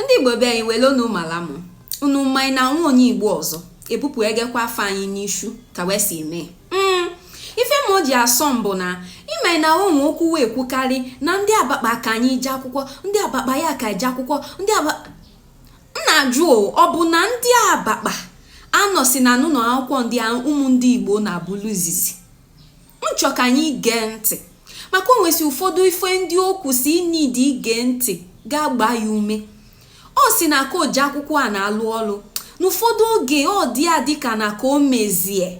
Ndị Igbo be anyị wele unu malamu unu mmanya na nwa onye Igbo ọzọ epupu egekwa afọ anyị n'ishu ka wee si eme ife ma o ji asọ mbụ na ime na ụmụ okwu wee kwukarị na ndị abakpa ka anyị je akwụkwọ ndị abakpa ya ka je akwụkwọ ndị nna jụọ ọ bụ na ndị abakpa anọsi na n'ụlọ akwụkwọ ndị ụmụ ndị Igbo na-abụlụ izizi nchọ ka anyị gee ntị maka onwesi ụfọdụ ife ndị okwu si n'idi ige ntị ga-agba ya ume ọ si na ka o ji akwụkwọ a na-alụ ọlụ n'ụfọdụ oge ọ dị adị ka na ka o mezie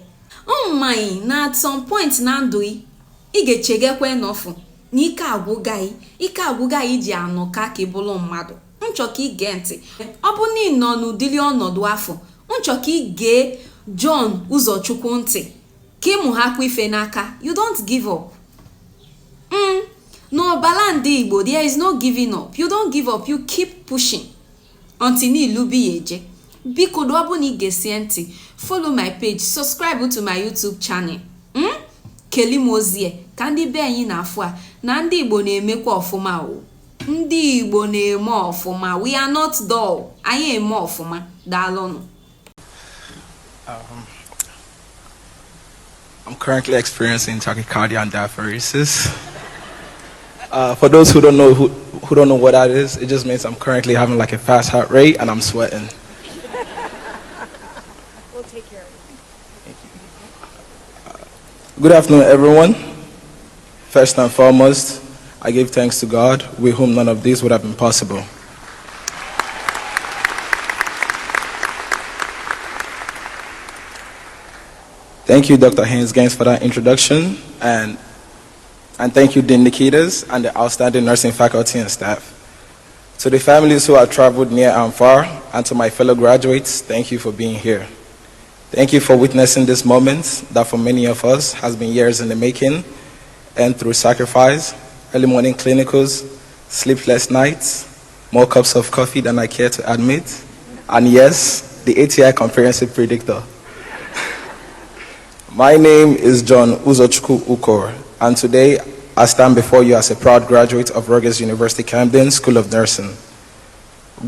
mmanyị na at some point na ndụ ị ga-echegekwe n'ọfụ na ike agwụgaghị ji anọ ka ịbụlụ mmadụ nchọ ka ige ntị ọ bụ na ị nọ n'ụdịrị ọnọdụ afọ nchọ ka ige John Uzochukwu ntị ka ịmụghakwa ife n'aka. You don't give up. N'ọbala ndị Igbo, there is no giving up. You don't give up, you keep pushing until n'ilu bi eje. Biko do ọbụ na ị ga-esi ntị, follow my page, subscribe to my YouTube channel. Kelimozie ka ndị be anyị na-afụ a na ndị Igbo na-emekwa ọfụma o. Ndị Igbo na-eme ọfụma. We are not dull. Anyị eme ọfụma. Daalụnụ. I'm currently experiencing tachycardia and diaphoresis. For those who don't know what that is, it just means I'm currently having like a fast heart rate and I'm sweating. We'll take care of it. Thank you. Good afternoon, everyone. First and foremost, I give thanks to God, with whom none of this would have been possible. Thank you, Dr. Haynes Gaines, for that introduction, and thank you, Dean Nikitas, and the outstanding nursing faculty and staff. To the families who have traveled near and far, and to my fellow graduates, thank you for being here. Thank you for witnessing this moment that for many of us has been years in the making, and through sacrifice, early morning clinicals, sleepless nights, more cups of coffee than I care to admit, and yes, the ATI comprehensive predictor. My name is John Uzochukwu Ukor, and today I stand before you as a proud graduate of Rutgers University, Camden, School of Nursing.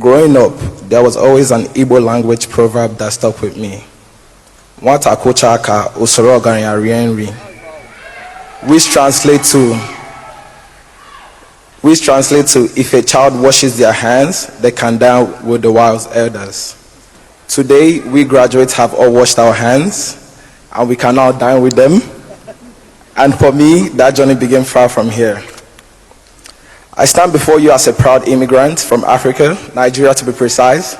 Growing up, there was always an Igbo language proverb that stuck with me. Nwata kocha aka usoro ọgaranya rie nri, which translate to if a child washes their hands, they can dine with the wise elders. Today, we graduates have all washed our hands, and we can now dine with them. And for me, that journey began far from here. I stand before you as a proud immigrant from Africa, Nigeria to be precise,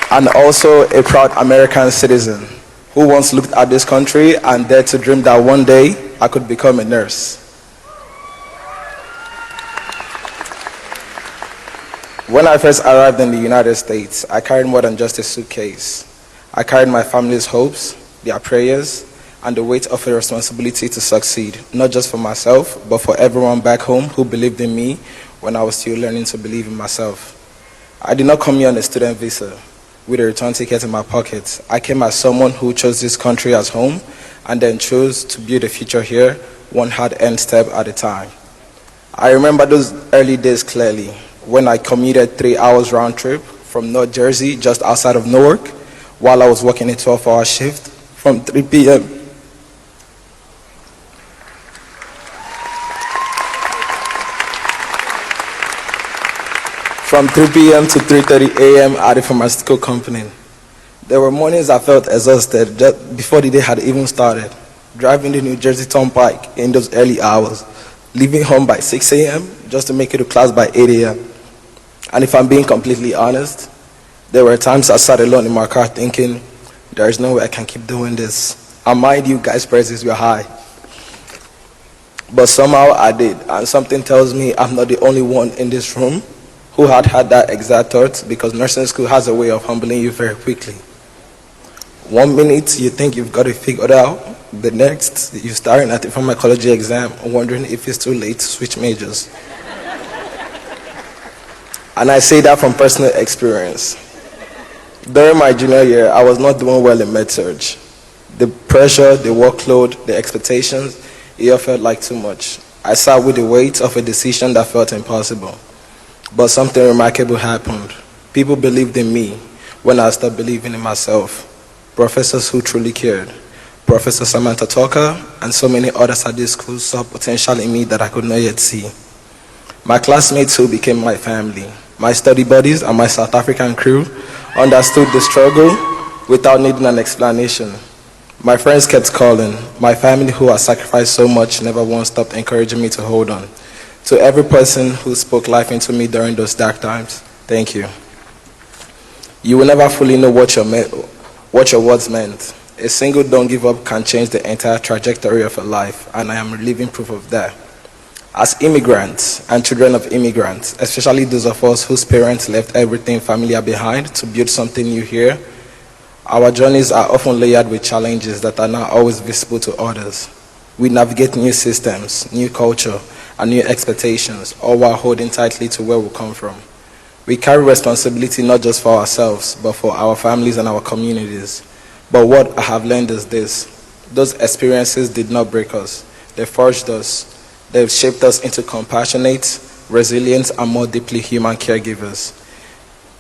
and also a proud American citizen who once looked at this country and dared to dream that one day I could become a nurse. When I first arrived in the United States, I carried more than just a suitcase. I carried my family's hopes, their prayers, and the weight of a responsibility to succeed, not just for myself, but for everyone back home who believed in me when I was still learning to believe in myself. I did not come here on a student visa with a return ticket in my pocket. I came as someone who chose this country as home and then chose to build a future here, one hard-earned step at a time. I remember those early days clearly, when I commuted 3 hours round trip from North Jersey, just outside of Newark, while I was working a 12-hour shift from 3 p.m. to 3:30 a.m. at a pharmaceutical company. There were mornings I felt exhausted just before the day had even started, driving the New Jersey Turnpike in those early hours, leaving home by 6 a.m. just to make it to class by 8 a.m. And if I'm being completely honest, there were times I sat alone in my car thinking, there is no way I can keep doing this. And mind you, guys' prices were high. But somehow I did, and something tells me I'm not the only one in this room who had that exact thought, because nursing school has a way of humbling you very quickly. 1 minute you think you've got it figured out, the next you're staring at the pharmacology exam wondering if it's too late to switch majors. And I say that from personal experience. During my junior year, I was not doing well in med-surg. The pressure, the workload, the expectations, it all felt like too much. I sat with the weight of a decision that felt impossible. But something remarkable happened. People believed in me when I stopped believing in myself. Professors who truly cared. Professor Samantha Tucker and so many others at this school saw potential in me that I could not yet see. My classmates who became my family, my study buddies and my South African crew understood the struggle without needing an explanation. My friends kept calling. My family who has sacrificed so much never once stopped encouraging me to hold on. To every person who spoke life into me during those dark times, thank you. You will never fully know what your words meant. A single "don't give up" can change the entire trajectory of a life, and I am living proof of that. As immigrants and children of immigrants, especially those of us whose parents left everything familiar behind to build something new here, our journeys are often layered with challenges that are not always visible to others. We navigate new systems, new culture, and new expectations, all while holding tightly to where we come from. We carry responsibility not just for ourselves, but for our families and our communities. But what I have learned is this: those experiences did not break us. They forged us. They've shaped us into compassionate, resilient, and more deeply human caregivers.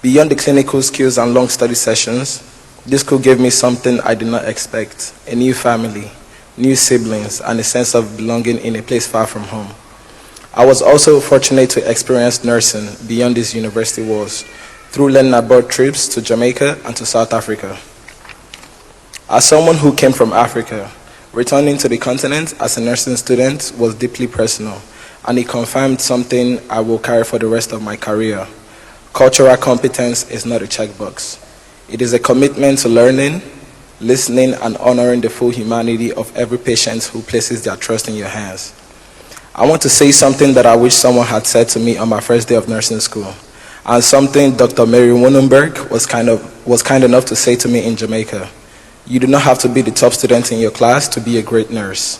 Beyond the clinical skills and long study sessions, this school gave me something I did not expect: a new family, new siblings, and a sense of belonging in a place far from home. I was also fortunate to experience nursing beyond these university walls through learning abroad trips to Jamaica and to South Africa. As someone who came from Africa, returning to the continent as a nursing student was deeply personal, and it confirmed something I will carry for the rest of my career. Cultural competence is not a checkbox. It is a commitment to learning, listening, and honoring the full humanity of every patient who places their trust in your hands. I want to say something that I wish someone had said to me on my first day of nursing school, and something Dr. Mary Wonenberg was kind enough to say to me in Jamaica. You do not have to be the top student in your class to be a great nurse.